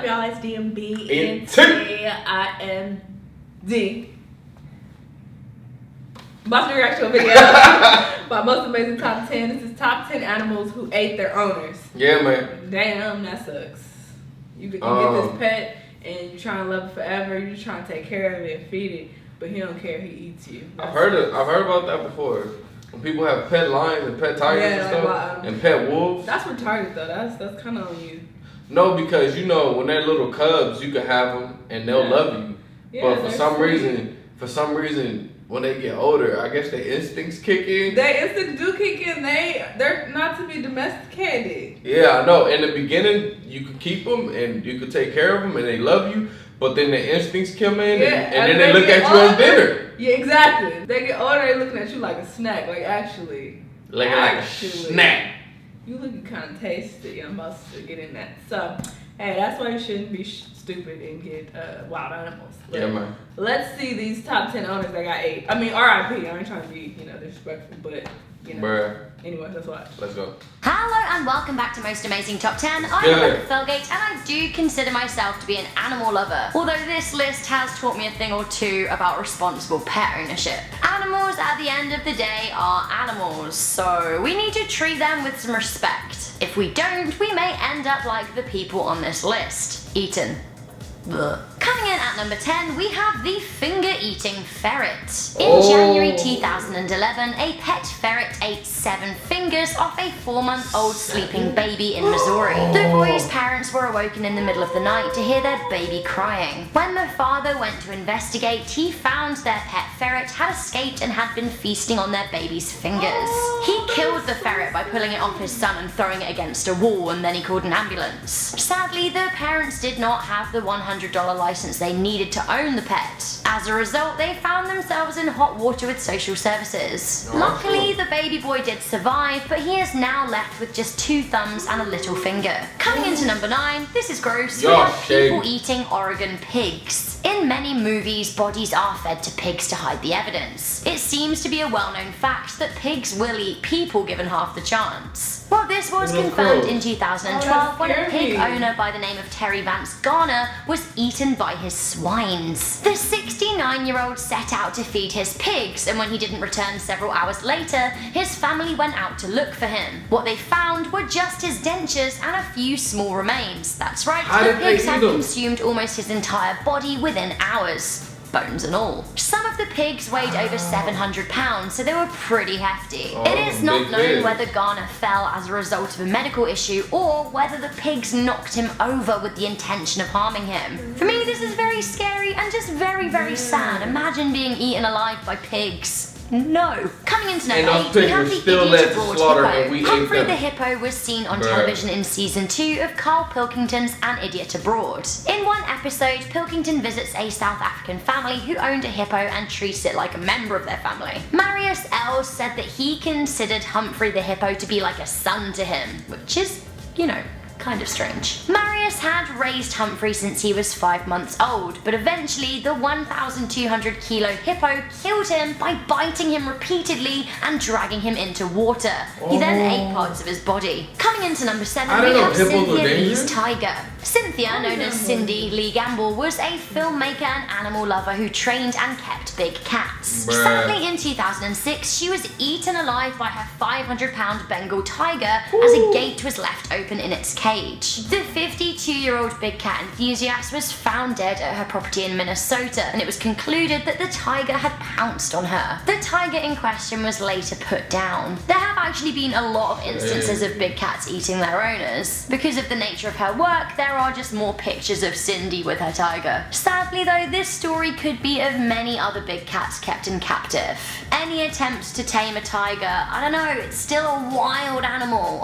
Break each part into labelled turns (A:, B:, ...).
A: up, y'all? It's D&B ENT. I am D. About to react to a video by Most Amazing Top 10. This is top 10 animals who ate their owners.
B: Yeah, man.
A: Damn, that sucks. You get this pet and you trying to love it forever. You just trying to take care of it and feed it, but he don't care. He eats you.
B: I've heard about that before. When people have pet lions and pet tigers and stuff, and pet wolves.
A: That's retarded though. That's kind of on you.
B: No, because you know when they're little cubs, you can have them and they'll love you. Yeah, but for some reason, when they get older, I guess their instincts kick in.
A: Their instincts do kick in. They're not to be domesticated.
B: Yeah, I know. In the beginning, you could keep them and you could take care of them and they love you. But then the instincts come in and then they look at you as dinner.
A: Yeah, exactly. They get older, they looking at you like a snack. Like actually.
B: Like a snack.
A: You looking kind of tasty. I'm about to get in that. So, hey, that's why you shouldn't be stupid and get wild animals. But
B: yeah, man.
A: Let's see these top 10 owners that got 8. I mean, R.I.P. I ain't trying to be, disrespectful, but,
B: Bruh.
A: Anyway, let's watch.
B: Let's go.
C: Hello and welcome back to Most Amazing Top 10. I'm Rebecca Felgate and I do consider myself to be an animal lover. Although this list has taught me a thing or two about responsible pet ownership. Animals at the end of the day are animals, so we need to treat them with some respect. If we don't, we may end up like the people on this list. Eaten. Blech. Coming in at number 10, we have the finger-eating ferret. In January 2011, a pet ferret ate 7 fingers off a 4-month-old sleeping baby in Missouri. The boy's parents were awoken in the middle of the night to hear their baby crying. When the father went to investigate, he found their pet ferret had escaped and had been feasting on their baby's fingers. He killed the ferret by pulling it off his son and throwing it against a wall, and then he called an ambulance. Sadly, the parents did not have the $100 license they needed to own the pet. As a result, they found themselves in hot water with social services. Luckily, the baby boy did survive, but he is now left with just 2 thumbs and a little finger. Coming into number 9, this is gross, we have people eating Oregon pigs. In many movies, bodies are fed to pigs to hide the evidence. It seems to be a well-known fact that pigs will eat people given half the chance. Well, this was confirmed in 2012 when a pig owner by the name of Terry Vance Garner was eaten by his swines. The 69-year-old set out to feed his pigs, and when he didn't return several hours later, his family went out to look for him. What they found were just his dentures and a few small remains. That's right, the pigs had consumed almost his entire body within hours. Bones and all. Some of the pigs weighed over 700 pounds, so they were pretty hefty. It is not known whether Garner fell as a result of a medical issue or whether the pigs knocked him over with the intention of harming him. For me, this is very scary and just very, very sad. Imagine being eaten alive by pigs. No. Coming into number 8, we have the idiot abroad hippo. Humphrey the hippo was seen on television in season 2 of Carl Pilkington's An Idiot Abroad. In one episode, Pilkington visits a South African family who owned a hippo and treats it like a member of their family. Marius Els said that he considered Humphrey the hippo to be like a son to him, which is, kind of strange. Marius had raised Humphrey since he was 5 months old, but eventually the 1,200 kilo hippo killed him by biting him repeatedly and dragging him into water. He then ate parts of his body. Coming into number 7, we have Cynthia Lee's tiger. Cynthia, known as Cindy Lee Gamble, was a filmmaker and animal lover who trained and kept big cats. Sadly, in 2006, she was eaten alive by her 500-pound Bengal tiger as a gate was left open in its cage. The 52-year-old big cat enthusiast was found dead at her property in Minnesota, and it was concluded that the tiger had pounced on her. The tiger in question was later put down. There have actually been a lot of instances of big cats eating their owners. Because of the nature of her work, there are just more pictures of Cindy with her tiger. Sadly though, this story could be of many other big cats kept in captive. Any attempts to tame a tiger, I don't know, it's still a wild animal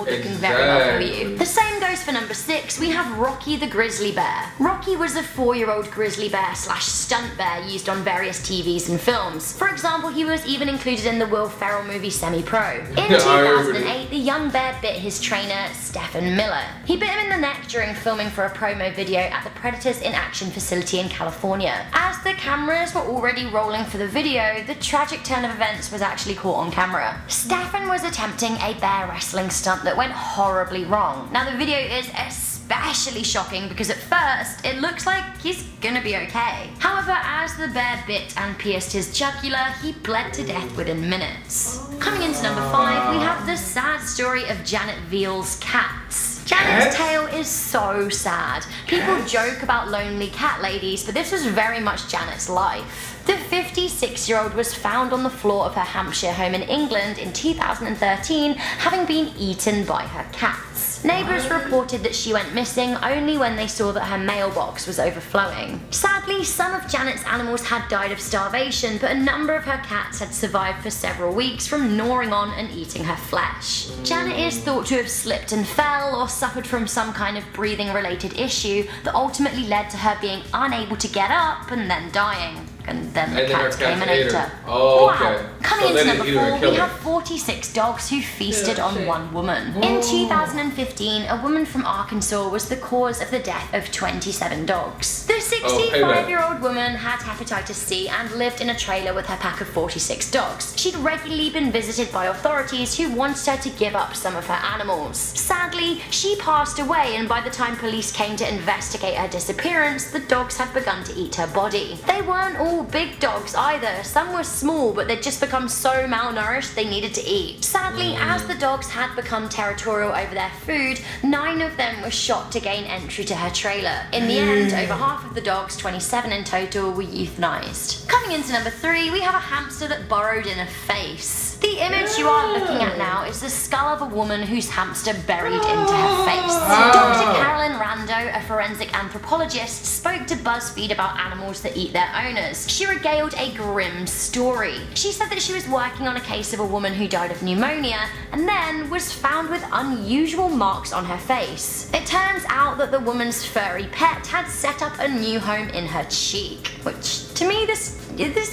C: that can very well kill you. The same goes for number 6, we have Rocky the grizzly bear. Rocky was a 4-year-old grizzly bear / stunt bear used on various TVs and films. For example, he was even included in the Will Ferrell movie Semi-Pro. In 2008, the young bear bit his trainer, Stephen Miller. He bit him in the neck during filming for a promo video at the Predators in Action facility in California. As the cameras were already rolling for the video, the tragic turn of events was actually caught on camera. Stephen was attempting a bear wrestling stunt that went horribly wrong. Now the video is especially especially shocking because at first it looks like he's gonna be okay. However, as the bear bit and pierced his jugular, he bled to death within minutes. Coming into number 5, we have the sad story of Janet Veal's cats. Janet's tale is so sad. People joke about lonely cat ladies, but this was very much Janet's life. The 56-year-old was found on the floor of her Hampshire home in England in 2013, having been eaten by her cats. Neighbours reported that she went missing only when they saw that her mailbox was overflowing. Sadly, some of Janet's animals had died of starvation, but a number of her cats had survived for several weeks from gnawing on and eating her flesh. Janet is thought to have slipped and fell or suffered from some kind of breathing-related issue that ultimately led to her being unable to get up and then dying. And then the cats came and ate her.
B: Oh,
C: wow.
B: okay.
C: Coming into number 4, we have 46 dogs who feasted on one woman. In 2015, a woman from Arkansas was the cause of the death of 27 dogs. The 65-year-old woman had hepatitis C and lived in a trailer with her pack of 46 dogs. She'd regularly been visited by authorities who wanted her to give up some of her animals. Sadly, she passed away, and by the time police came to investigate her disappearance, the dogs had begun to eat her body. They weren't all big dogs either. Some were small, but they'd just become so malnourished they needed to eat. Sadly, as the dogs had become territorial over their food, 9 of them were shot to gain entry to her trailer. In the end, over half of the dogs, 27 in total, were euthanized. Coming into number 3, we have a hamster that burrowed in a face. The image you are looking at now is the skull of a woman whose hamster buried into her face. Dr. Carolyn Rando, a forensic anthropologist, spoke to BuzzFeed about animals that eat their owners. She regaled a grim story. She said that she was working on a case of a woman who died of pneumonia and then was found with unusual marks on her face. It turns out that the woman's furry pet had set up a new home in her cheek, which to me this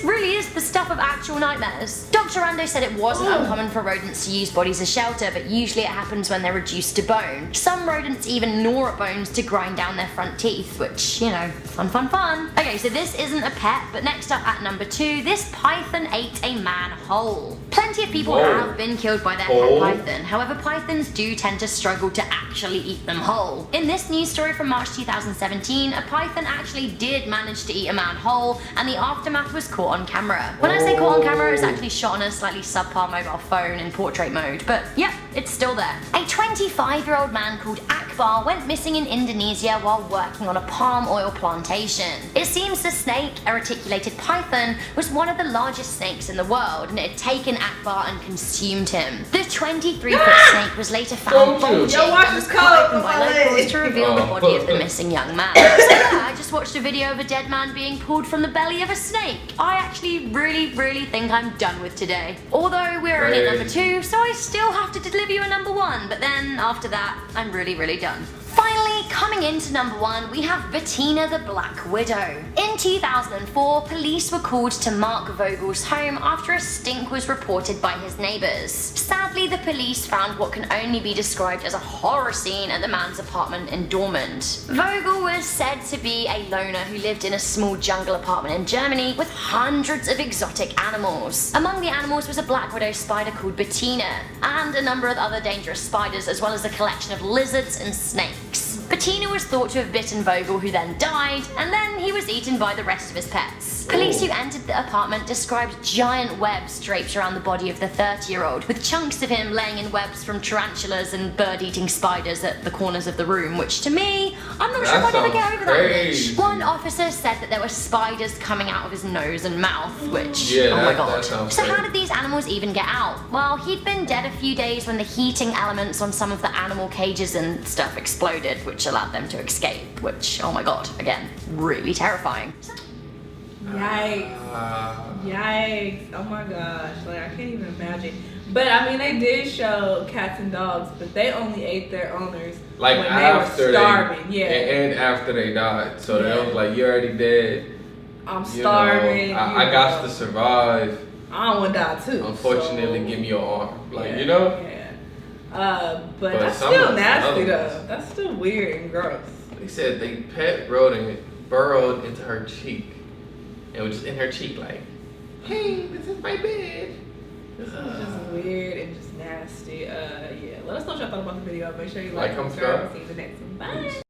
C: really is the stuff of actual nightmares. Dr. Rando said it wasn't uncommon for rodents to use bodies as shelter, but usually it happens when they're reduced to bone. Some rodents even gnaw at bones to grind down their front teeth, which, you know, fun. Okay, so this isn't a pet, but next up at number 2, this python ate a man whole. Plenty of people have been killed by their pet python. However, pythons do tend to struggle to actually eat them whole. In this news story from March 2017, a python actually did manage to eat a man whole, and the aftermath was caught on camera. When I say caught on camera, it's actually shot on a slightly subpar mobile phone in portrait mode, but yep, it's still there. A 25-year-old man called Akbar went missing in Indonesia while working on a palm oil plantation. It seems the snake, a reticulated python, was one of the largest snakes in the world, and it had taken Akbar and consumed him. The 23-foot snake was later found bulging and was cut open by locals to reveal the body of the missing young man. So yeah, I just watched a video of a dead man being pulled from the belly of a snake. I actually really think I'm done with today. Although we're only at number 2, so I still have to deliver you a number 1, but then after that, I'm really done. Finally, coming into number 1, we have Bettina the Black Widow. In 2004, police were called to Mark Vogel's home after a stink was reported by his neighbours. Sadly, the police found what can only be described as a horror scene at the man's apartment in Dortmund. Vogel was said to be a loner who lived in a small jungle apartment in Germany with hundreds of exotic animals. Among the animals was a black widow spider called Bettina, and a number of other dangerous spiders, as well as a collection of lizards and snakes. Bettina was thought to have bitten Vogel, who then died, and then he was eaten by the rest of his pets. Police who entered the apartment described giant webs draped around the body of the 30-year-old, with chunks of him laying in webs from tarantulas and bird-eating spiders at the corners of the room, which to me, I'm not sure if I'd ever get over that much. One officer said that there were spiders coming out of his nose and mouth, which, oh my god. So how did these animals even get out? Well, he'd been dead a few days when the heating elements on some of the animal cages and stuff exploded, which allowed them to escape, which, oh my god, again, really terrifying.
A: Yikes. Yikes. Oh my gosh. Like, I can't even imagine. But I mean, they did show cats and dogs, but they only ate their owners
B: like
A: when
B: after
A: they were starving.
B: and after they died. So they was like, you're already dead.
A: I'm starving.
B: I got to survive.
A: I don't want to die too.
B: Unfortunately, give me your arm. Like, you know?
A: Yeah. But that's still nasty though. That's still weird and gross.
B: They said they pet rodent burrowed into her cheek. It was just in her cheek like, hey, this is my bed.
A: This is just weird and just nasty. Yeah. Let us know what y'all thought about the video. Make sure you
B: like,
A: comment,
B: subscribe.
A: See you in the next one. Bye.